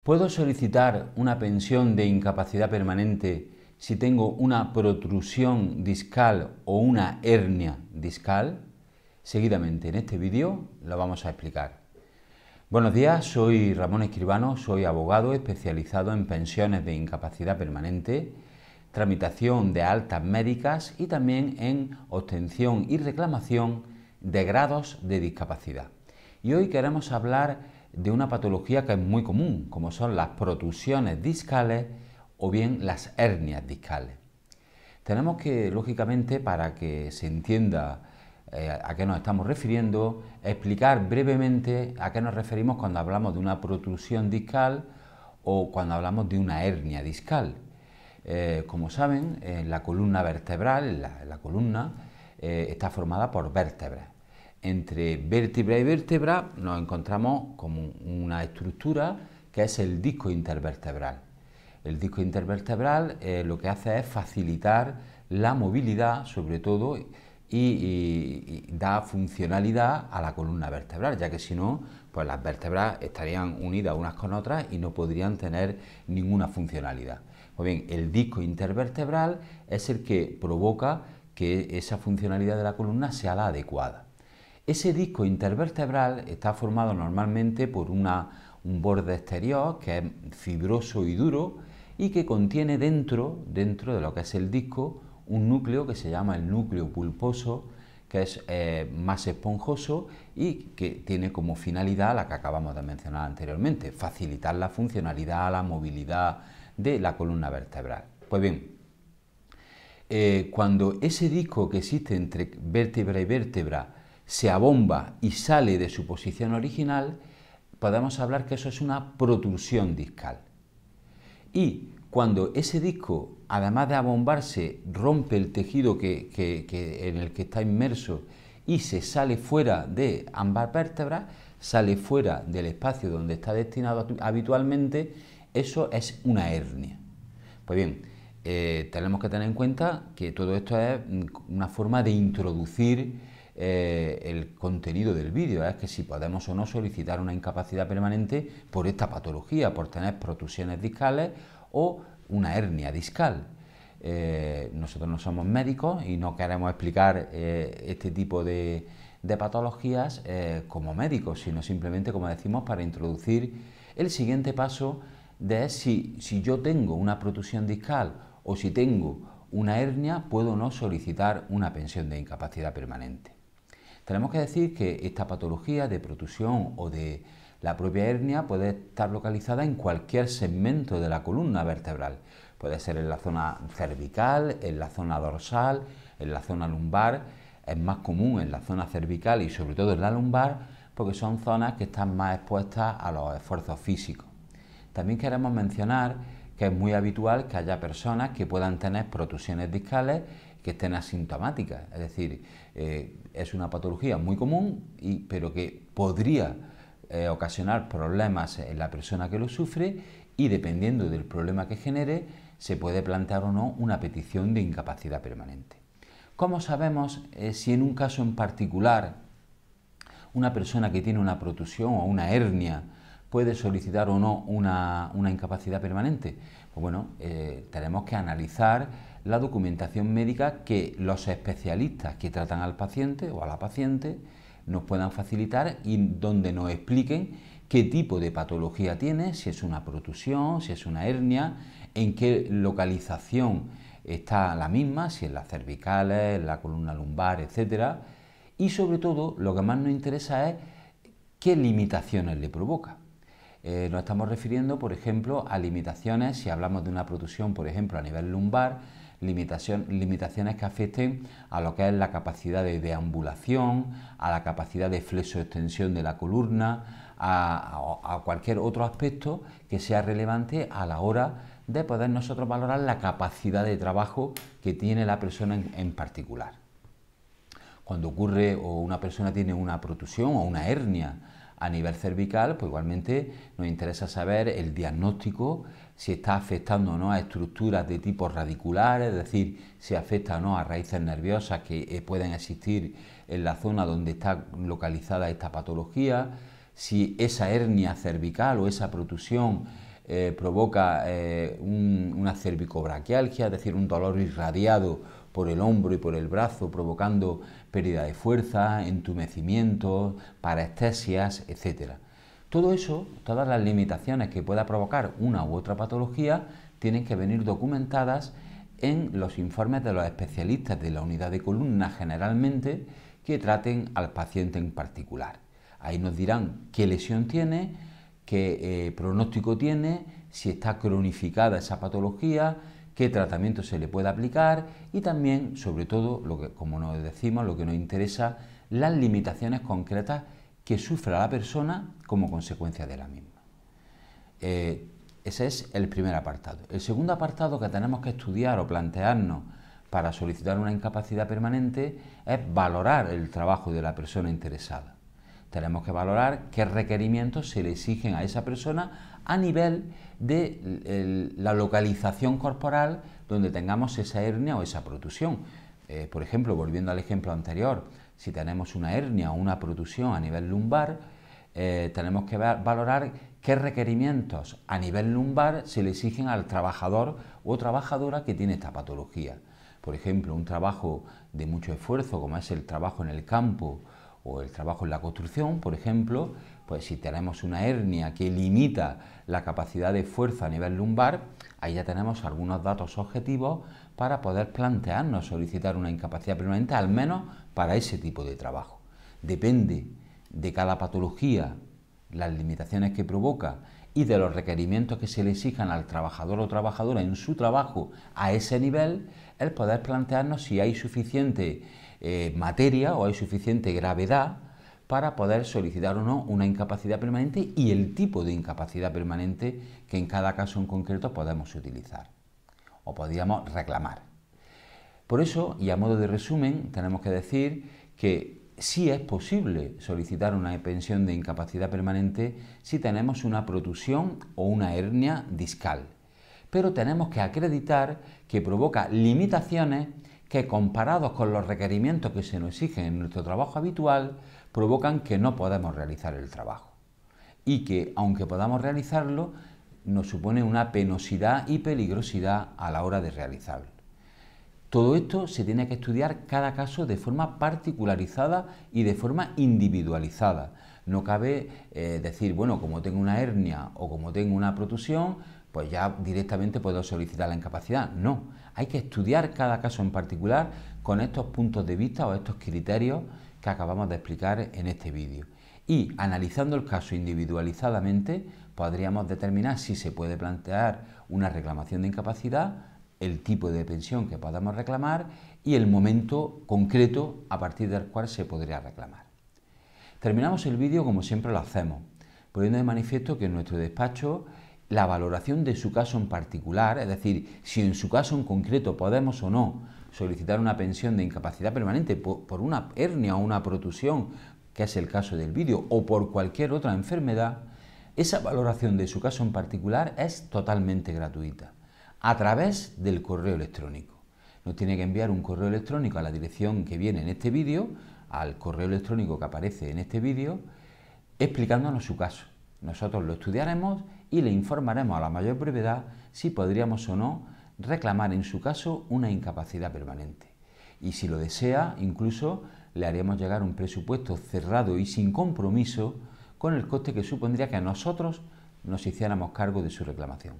¿Puedo solicitar una pensión de incapacidad permanente si tengo una protrusión discal o una hernia discal? Seguidamente en este vídeo lo vamos a explicar. Buenos días, soy Ramón Escribano, soy abogado especializado en pensiones de incapacidad permanente, tramitación de altas médicas y también en obtención y reclamación de grados de discapacidad. Y hoy queremos hablar de una patología que es muy común, como son las protrusiones discales o bien las hernias discales. Tenemos que, lógicamente, para que se entienda a qué nos estamos refiriendo, explicar brevemente a qué nos referimos cuando hablamos de una protrusión discal o cuando hablamos de una hernia discal. Como saben, la columna vertebral, la columna, está formada por vértebras. Entre vértebra y vértebra nos encontramos como una estructura que es el disco intervertebral. El disco intervertebral lo que hace es facilitar la movilidad, sobre todo, y da funcionalidad a la columna vertebral, ya que si no, pues las vértebras estarían unidas unas con otras y no podrían tener ninguna funcionalidad. Pues bien, el disco intervertebral es el que provoca que esa funcionalidad de la columna sea la adecuada. Ese disco intervertebral está formado normalmente por un borde exterior que es fibroso y duro y que contiene dentro de lo que es el disco un núcleo que se llama el núcleo pulposo, que es más esponjoso y que tiene como finalidad la que acabamos de mencionar anteriormente, facilitar la funcionalidad, la movilidad de la columna vertebral. Pues bien, cuando ese disco que existe entre vértebra y vértebra se abomba y sale de su posición original, podemos hablar que eso es una protrusión discal. Y cuando ese disco, además de abombarse, rompe el tejido en el que está inmerso y se sale fuera de ambas vértebras, sale fuera del espacio donde está destinado habitualmente, eso es una hernia. Pues bien, tenemos que tener en cuenta que todo esto es una forma de introducir el contenido del vídeo, es que si podemos o no solicitar una incapacidad permanente por esta patología, por tener protrusiones discales o una hernia discal. Nosotros no somos médicos y no queremos explicar este tipo de patologías como médicos, sino simplemente, como decimos, para introducir el siguiente paso de si yo tengo una protrusión discal o si tengo una hernia, puedo o no solicitar una pensión de incapacidad permanente. Tenemos que decir que esta patología de protrusión o de la propia hernia puede estar localizada en cualquier segmento de la columna vertebral. Puede ser en la zona cervical, en la zona dorsal, en la zona lumbar. Es más común en la zona cervical y sobre todo en la lumbar porque son zonas que están más expuestas a los esfuerzos físicos. También queremos mencionar que es muy habitual que haya personas que puedan tener protrusiones discales que estén asintomáticas, es decir, es una patología muy común, pero que podría ocasionar problemas en la persona que lo sufre y dependiendo del problema que genere, se puede plantear o no una petición de incapacidad permanente. ¿Cómo sabemos si en un caso en particular una persona que tiene una protrusión o una hernia puede solicitar o no una incapacidad permanente? Pues bueno, tenemos que analizar la documentación médica que los especialistas que tratan al paciente o a la paciente nos puedan facilitar y donde nos expliquen qué tipo de patología tiene, si es una protrusión, si es una hernia, en qué localización está la misma, si en las cervicales, en la columna lumbar, etcétera. Y sobre todo, lo que más nos interesa es qué limitaciones le provoca. Nos estamos refiriendo, por ejemplo, a limitaciones, si hablamos de una protrusión, por ejemplo, a nivel lumbar, limitaciones que afecten a lo que es la capacidad de deambulación, a la capacidad de flexo-extensión de la columna, a cualquier otro aspecto que sea relevante a la hora de poder nosotros valorar la capacidad de trabajo que tiene la persona en particular. Cuando ocurre o una persona tiene una protrusión o una hernia a nivel cervical, pues igualmente nos interesa saber el diagnóstico, si está afectando o no a estructuras de tipo radicular, es decir, si afecta o no a raíces nerviosas que pueden existir en la zona donde está localizada esta patología, si esa hernia cervical o esa protrusión provoca una cervicobraquialgia, es decir, un dolor irradiado por el hombro y por el brazo, provocando pérdida de fuerza, entumecimientos, parestesias, etc. Todo eso, todas las limitaciones que pueda provocar una u otra patología, tienen que venir documentadas en los informes de los especialistas de la unidad de columna generalmente que traten al paciente en particular. Ahí nos dirán qué lesión tiene, qué pronóstico tiene, si está cronificada esa patología, qué tratamiento se le puede aplicar y también, sobre todo, como nos decimos, lo que nos interesa, las limitaciones concretas que sufre la persona como consecuencia de la misma. Ese es el primer apartado. El segundo apartado que tenemos que estudiar o plantearnos para solicitar una incapacidad permanente es valorar el trabajo de la persona interesada. Tenemos que valorar qué requerimientos se le exigen a esa persona a nivel de la localización corporal donde tengamos esa hernia o esa protusión. Por ejemplo, volviendo al ejemplo anterior, si tenemos una hernia o una protusión a nivel lumbar, tenemos que valorar qué requerimientos a nivel lumbar se le exigen al trabajador o trabajadora que tiene esta patología. Por ejemplo, un trabajo de mucho esfuerzo, como es el trabajo en el campo o el trabajo en la construcción, por ejemplo, pues si tenemos una hernia que limita la capacidad de fuerza a nivel lumbar, ahí ya tenemos algunos datos objetivos para poder plantearnos solicitar una incapacidad permanente, al menos para ese tipo de trabajo. Depende de cada patología, las limitaciones que provoca y de los requerimientos que se le exijan al trabajador o trabajadora en su trabajo a ese nivel, el poder plantearnos si hay suficiente materia o hay suficiente gravedad para poder solicitar o no una incapacidad permanente y el tipo de incapacidad permanente que en cada caso en concreto podemos utilizar o podríamos reclamar. Por eso, y a modo de resumen, tenemos que decir que sí es posible solicitar una pensión de incapacidad permanente si tenemos una protusión o una hernia discal, pero tenemos que acreditar que provoca limitaciones que, comparados con los requerimientos que se nos exigen en nuestro trabajo habitual, provocan que no podemos realizar el trabajo y que, aunque podamos realizarlo, nos supone una penosidad y peligrosidad a la hora de realizarlo. Todo esto se tiene que estudiar cada caso de forma particularizada y de forma individualizada. No cabe decir, bueno, como tengo una hernia o como tengo una protusión, pues ya directamente puedo solicitar la incapacidad. No, hay que estudiar cada caso en particular con estos puntos de vista o estos criterios que acabamos de explicar en este vídeo. Y analizando el caso individualizadamente, podríamos determinar si se puede plantear una reclamación de incapacidad, el tipo de pensión que podamos reclamar y el momento concreto a partir del cual se podría reclamar. Terminamos el vídeo como siempre lo hacemos, poniendo de manifiesto que en nuestro despacho la valoración de su caso en particular, es decir, si en su caso en concreto podemos o no solicitar una pensión de incapacidad permanente por una hernia o una protusión, que es el caso del vídeo, o por cualquier otra enfermedad, esa valoración de su caso en particular es totalmente gratuita, a través del correo electrónico. Nos tiene que enviar un correo electrónico a la dirección que viene en este vídeo, al correo electrónico que aparece en este vídeo, explicándonos su caso. Nosotros lo estudiaremos y le informaremos a la mayor brevedad si podríamos o no reclamar en su caso una incapacidad permanente. Y si lo desea, incluso le haremos llegar un presupuesto cerrado y sin compromiso con el coste que supondría que nosotros nos hiciéramos cargo de su reclamación.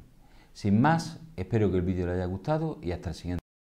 Sin más, espero que el vídeo le haya gustado y hasta el siguiente.